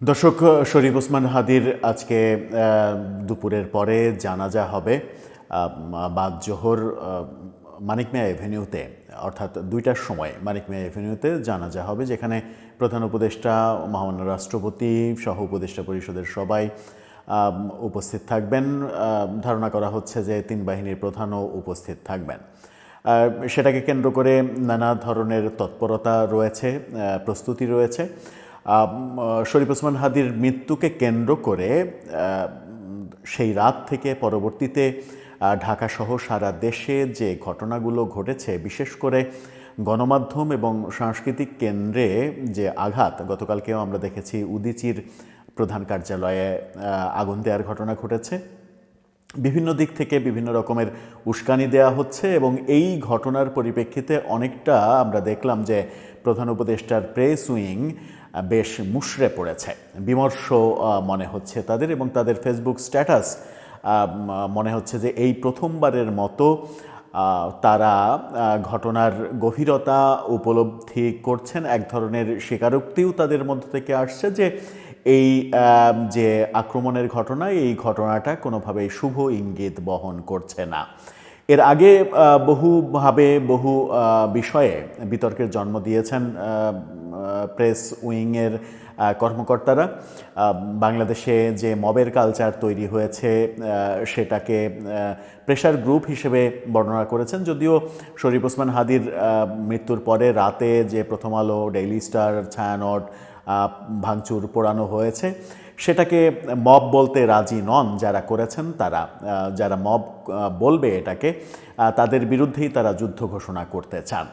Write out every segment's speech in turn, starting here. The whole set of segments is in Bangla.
দর্শক, শরীফ ওসমান হাদির আজকে দুপুরের পরে জানাজা হবে বাদ জোহর মানিক মিয়া এভিনিউতে, অর্থাৎ ২টার সময় মানিক মিয়া এভিনিউতে জানাজা হবে, যেখানে প্রধান উপদেষ্টা, মহামান্য রাষ্ট্রপতি সহ উপদেষ্টা পরিষদের সবাই উপস্থিত থাকবেন। ধারণা করা হচ্ছে যে ৩ বাহিনীর প্রধানও উপস্থিত থাকবেন। সেটাকে কেন্দ্র করে নানা ধরনের তৎপরতা রয়েছে, প্রস্তুতি রয়েছে। শরীফ ওসমান হাদির মৃত্যুকে কেন্দ্র করে সেই রাত থেকে পরবর্তীতে ঢাকাসহ সারা দেশে যে ঘটনাগুলো ঘটেছে, বিশেষ করে গণমাধ্যম এবং সাংস্কৃতিক কেন্দ্রে যে আঘাত, গতকালকেও আমরা দেখেছি উদীচীর প্রধান কার্যালয়ে আগুন দেওয়ার ঘটনা ঘটেছে। বিভিন্ন দিক থেকে বিভিন্ন রকমের উস্কানি দেওয়া হচ্ছে এবং এই ঘটনার পরিপ্রেক্ষিতে অনেকটা আমরা দেখলাম যে প্রধান উপদেষ্টার প্রেস উইং বেশ মুষড়ে পড়েছে, বিমর্ষ মনে হচ্ছে তাদের, এবং তাদের ফেসবুক স্ট্যাটাস মনে হচ্ছে যে এই প্রথমবারের মতো তারা ঘটনার গভীরতা উপলব্ধি করছেন। এক ধরনের স্বীকারোক্তিও তাদের মধ্য থেকে আসছে যে এই যে আক্রমণের ঘটনা, এই ঘটনাটা কোনোভাবেই শুভ ইঙ্গিত বহন করছে না। এর আগে বহুভাবে বহু বিষয়ে বিতর্কের জন্ম দিয়েছেন প্রেস উইংয়ের কর্মকর্তারা। বাংলাদেশে যে মবের কালচার তৈরি হয়েছে সেটাকে প্রেশার গ্রুপ হিসেবে বর্ণনা করেছেন, যদিও শরীফ ওসমান হাদির মৃত্যুর পরে রাতে যে প্রথম আলো, ডেইলি স্টার, ছায়ানট ভাঙচুর পোড়ানো হয়েছে, সেটাকে মব বলতে রাজি নন যারা করেছেন তারা। যারা মব বলবে এটাকে, তাদের বিরুদ্ধেই তারা যুদ্ধ ঘোষণা করতে চান।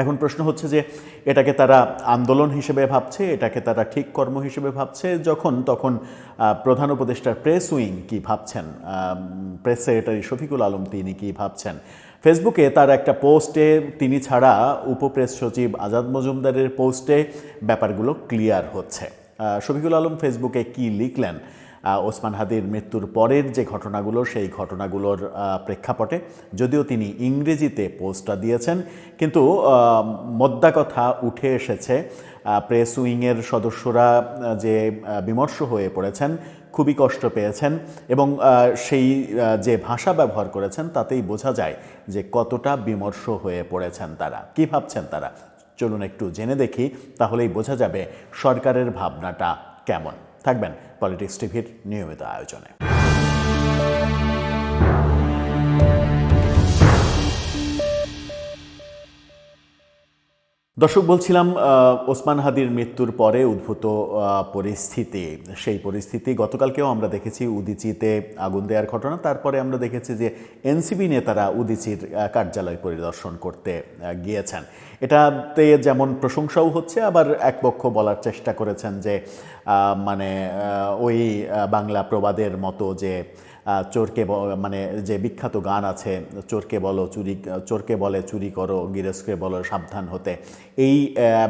এখন প্রশ্ন হচ্ছে যে এটাকে তারা আন্দোলন হিসেবে ভাবছে, এটাকে তারা ঠিক কর্ম হিসেবে ভাবছে যখন, তখন প্রধান উপদেষ্টার প্রেস উইং কী ভাবছেন, প্রেস সেক্রেটারি শফিকুল আলম তিনি কী ভাবছেন। ফেসবুকে তার একটা পোস্টে তিনি ছাড়া উপপ্রেস সচিব আজাদ মজুমদারের পোস্টে ব্যাপারগুলো ক্লিয়ার হচ্ছে। শফিকুল আলম ফেসবুকে কি লিখলেন ওসমান হাদির মৃত্যুর পরের যে ঘটনাগুলো, সেই ঘটনাগুলোর প্রেক্ষাপটে, যদিও তিনি ইংরেজিতে পোস্টটা দিয়েছেন, কিন্তু মোদ্দা কথা উঠে এসেছে প্রেস উইংয়ের সদস্যরা যে বিমর্ষ হয়ে পড়েছেন, খুবই কষ্ট পেয়েছেন, এবং সেই যে ভাষা ব্যবহার করেছেন তাতেই বোঝা যায় যে কতটা বিমর্ষ হয়ে পড়েছেন তারা। কী ভাবছেন তারা, চলুন একটু জেনে দেখি, তাহলেই বোঝা যাবে সরকারের ভাবনাটা কেমন। থাকবেন পলিটিক্স টিভির নিয়মিত আয়োজনে। দর্শক, বলছিলাম ওসমান হাদির মৃত্যুর পরে উদ্ভূত পরিস্থিতি, সেই পরিস্থিতি গতকালকেও আমরা দেখেছি উদীচীতে আগুন দেওয়ার ঘটনা। তারপরে আমরা দেখেছি যে এনসিপি নেতারা উদীচীর কার্যালয় পরিদর্শন করতে গিয়েছেন। এটাতে যেমন প্রশংসাও হচ্ছে, আবার এক পক্ষ বলার চেষ্টা করেছেন যে মানে ওই বাংলা প্রবাদের মতো যে চোরকে, মানে যে বিখ্যাত গান আছে, চোরকে বলে চুরি করো, গৃহস্থকে বলো সাবধান হতে, এই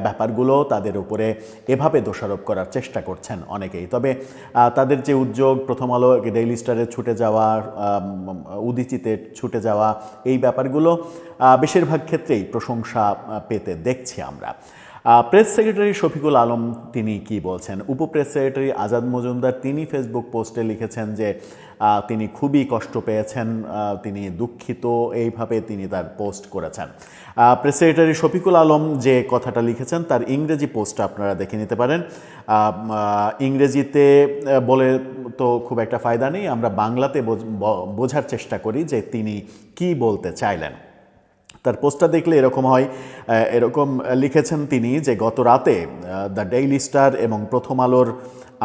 ব্যাপারগুলো তাদের উপরে এভাবে দোষারোপ করার চেষ্টা করছেন অনেকেই। তবে তাদের যে উদ্যোগ, প্রথম আলো, ডেইলি স্টারে ছুটে যাওয়া, উদীচীতে ছুটে যাওয়া, এই ব্যাপারগুলো বেশিরভাগ ক্ষেত্রেই প্রশংসা পেতে দেখছি আমরা। প্রেস সেক্রেটারি শফিকুল আলম তিনি কি বলছেন, উপপ্রেস সেক্রেটারি আজাদ মজুমদার তিনি ফেসবুক পোস্টে লিখেছেন যে তিনি খুবই কষ্ট পেয়েছেন, তিনি দুঃখিত, এইভাবে তিনি তার পোস্ট করেছেন। প্রেস সেক্রেটারি শফিকুল আলম যে কথাটা লিখেছেন তার ইংরেজি পোস্টটা আপনারা দেখে নিতে পারেন। ইংরেজিতে বলে তো খুব একটা ফায়দা নেই, আমরা বাংলাতে বোঝার চেষ্টা করি যে তিনি কি বলতে চাইলেন। তার পোস্টটা দেখলে এরকম হয়, এরকম লিখেছেন তিনি যে গত রাতে দ্য ডেইলি স্টার এবং প্রথম আলোর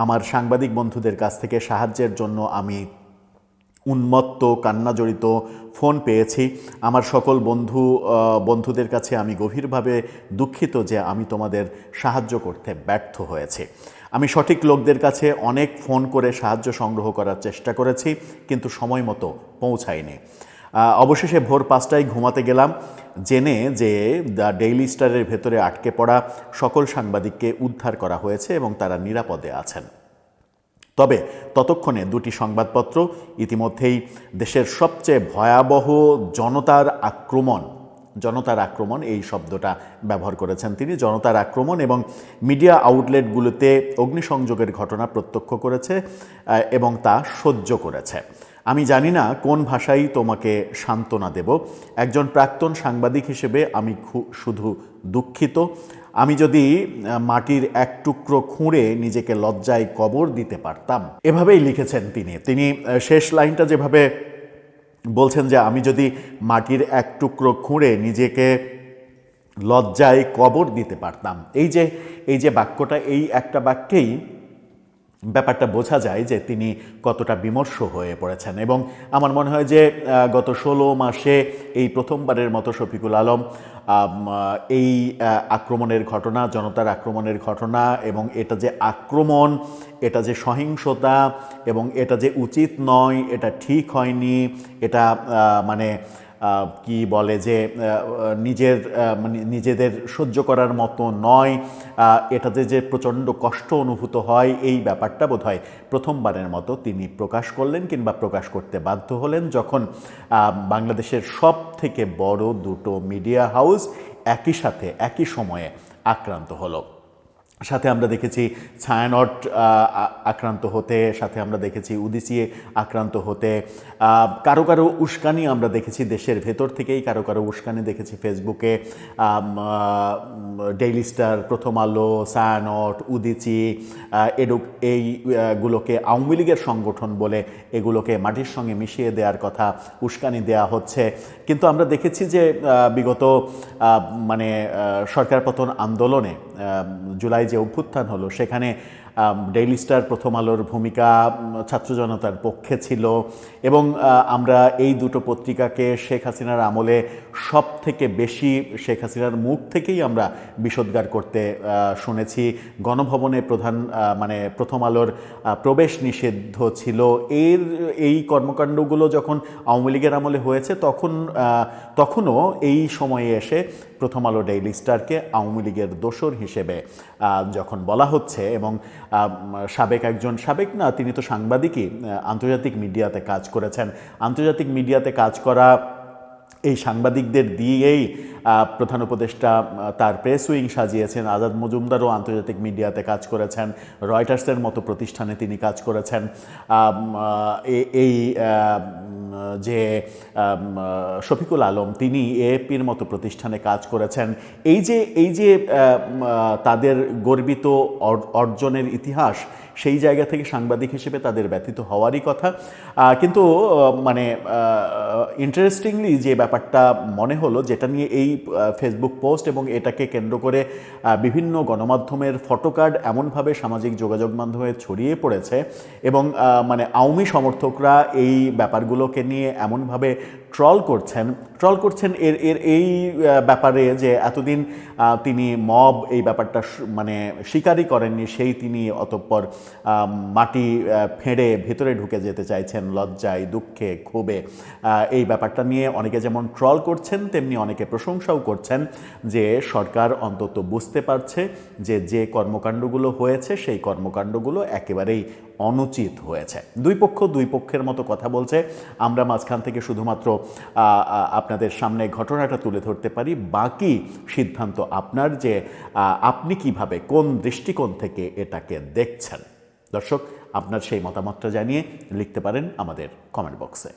আমার সাংবাদিক বন্ধুদের কাছ থেকে সাহায্যের জন্য আমি উন্মত্ত কান্নাজড়িত ফোন পেয়েছি। আমার সকল বন্ধুদের কাছে আমি গভীরভাবে দুঃখিত যে আমি তোমাদের সাহায্য করতে ব্যর্থ হয়েছি। আমি সঠিক লোকদের কাছে অনেক ফোন করে সাহায্য সংগ্রহ করার চেষ্টা করেছি, কিন্তু সময় মতো পৌঁছায়নি। অবশেষে ভোর 5টায় ঘুমাতে গেলাম জেনে যে দ্য ডেইলি স্টারের ভেতরে আটকে পড়া সকল সাংবাদিককে উদ্ধার করা হয়েছে এবং তারা নিরাপদে আছেন। তবে ততক্ষণে 2টি সংবাদপত্র ইতিমধ্যেই দেশের সবচেয়ে ভয়াবহ জনতার আক্রমণ জনতার আক্রমণ এই শব্দটা ব্যবহার করেছেন তিনি। জনতার আক্রমণ এবং মিডিয়া আউটলেটগুলোতে অগ্নিসংযোগের ঘটনা প্রত্যক্ষ করেছে এবং তা সহ্য করেছে। আমি জানি না কোন ভাষায় তোমাকে সান্ত্বনা দেব। একজন প্রাক্তন সাংবাদিক হিসেবে আমি শুধু দুঃখিত। আমি যদি মাটির এক টুকরো খুঁড়ে নিজেকে লজ্জায় কবর দিতে পারতাম। এভাবেই লিখেছেন তিনি শেষ লাইনটা যেভাবে বলছেন যে আমি যদি মাটির এক টুকরো খুঁড়ে নিজেকে লজ্জায় কবর দিতে পারতাম, এই যে বাক্যটা, এই একটা বাক্যেই ব্যাপারটা বোঝা যায় যে তিনি কতটা বিমর্ষ হয়ে পড়েছেন। এবং আমার মনে হয় যে গত 16 মাসে এই প্রথমবারের মতো শফিকুল আলম এই আক্রমণের ঘটনা, জনতার আক্রমণের ঘটনা এবং এটা যে আক্রমণ, এটা যে সহিংসতা এবং এটা যে উচিত নয়, এটা ঠিক হয়নি, এটা মানে কি বলে যে নিজেদের সহ্য করার মতো নয়, এটাতে যে প্রচণ্ড কষ্ট অনুভূত হয়, এই ব্যাপারটা বোধহয় প্রথমবারের মতো তিনি প্রকাশ করলেন কিংবা প্রকাশ করতে বাধ্য হলেন যখন বাংলাদেশের সব থেকে বড় দুটো মিডিয়া হাউস একই সাথে একই সময়ে আক্রান্ত হলো। সাথে আমরা দেখেছি ছায়ানট আক্রান্ত হতে, সাথে আমরা দেখেছি উদীচী আক্রান্ত হতে, কারো কারো উস্কানি আমরা দেখেছি দেশের ভেতর থেকেই, কারো কারো উস্কানি দেখেছি ফেসবুকে। ডেইলি স্টার, প্রথম আলো, ছায়ানট, উদীচী এইগুলোকে আওয়ামী লীগের সংগঠন বলে এগুলোকে মাটির সঙ্গে মিশিয়ে দেওয়ার কথা উস্কানি দেওয়া হচ্ছে। কিন্তু আমরা দেখেছি যে বিগত মানে সরকার পতন আন্দোলনে জুলাই যে অভ্যুত্থান হলো সেখানে ডেইলি স্টার, প্রথম আলোর ভূমিকা ছাত্র জনতার পক্ষে ছিল এবং আমরা এই দুটো পত্রিকাকে শেখ হাসিনার আমলে সব থেকে বেশি শেখ হাসিনার মুখ থেকেই আমরা বিষোদ্গার করতে শুনেছি। গণভবনে মানে প্রথম আলোর প্রবেশ নিষিদ্ধ ছিল। এই কর্মকাণ্ডগুলো যখন আওয়ামী লীগের আমলে হয়েছে তখনও এই সময়ে এসে প্রথম আলো ডেইলি স্টারকে আওয়ামী লীগের দোসর হিসেবে যখন বলা হচ্ছে এবং সাবেক না, তিনি তো সাংবাদিকই, আন্তর্জাতিক মিডিয়াতে কাজ করেছেন। আন্তর্জাতিক মিডিয়াতে কাজ করা এই সাংবাদিকদের দিয়েই প্রধান উপদেষ্টা তার প্রেস উইং সাজিয়েছেন। আজাদ মজুমদারও আন্তর্জাতিক মিডিয়াতে কাজ করেছেন, রয়টার্সের মতো প্রতিষ্ঠানে তিনি কাজ করেছেন। এই যে শফিকুল আলম, তিনি এএপির মতো প্রতিষ্ঠানে কাজ করেছেন। এই যে তাদের গর্বিত অর্জনের ইতিহাস, সেই জায়গা থেকে সাংবাদিক হিসেবে তাদের ব্যথিত হওয়ারই কথা। কিন্তু মানে ইন্টারেস্টিংলি যে ব্যাপারটা মনে হলো, যেটা নিয়ে এই ফেসবুক পোস্ট এবং এটাকে কেন্দ্র করে বিভিন্ন গণমাধ্যমের ফটোকার্ড এমনভাবে সামাজিক যোগাযোগ মাধ্যমে ছড়িয়ে পড়েছে এবং মানে আওয়ামী সমর্থকরা এই ব্যাপারগুলোকে নিয়ে এমনভাবে ট্রল করছেন এই ব্যাপারে যে এতদিন তিনি মব এই ব্যাপারটা মানে স্বীকারই করেননি, সেই তিনি অতঃপর মাটি ফেঁড়ে ভেতরে ঢুকে যেতে চাইছেন লজ্জায়, দুঃখে, ক্ষোভে। এই ব্যাপারটা নিয়ে অনেকে যেমন ট্রল করছেন তেমনি অনেকে প্রশংসাও করছেন যে সরকার অন্তত বুঝতে পারছে যে কর্মকাণ্ডগুলো হয়েছে সেই কর্মকাণ্ডগুলো একেবারেই অনুচিত হয়েছে। দুই পক্ষের মতো কথা বলছে। আমরা মাঝখান থেকে শুধুমাত্র আপনাদের সামনে ঘটনাটা তুলে ধরতে পারি, বাকি সিদ্ধান্ত আপনার, যে আপনি কিভাবে, কোন দৃষ্টিকোণ থেকে এটাকে দেখছেন। দর্শক, আপনার সেই মতামতটা জানিয়ে লিখতে পারেন আমাদের কমেন্ট বক্সে।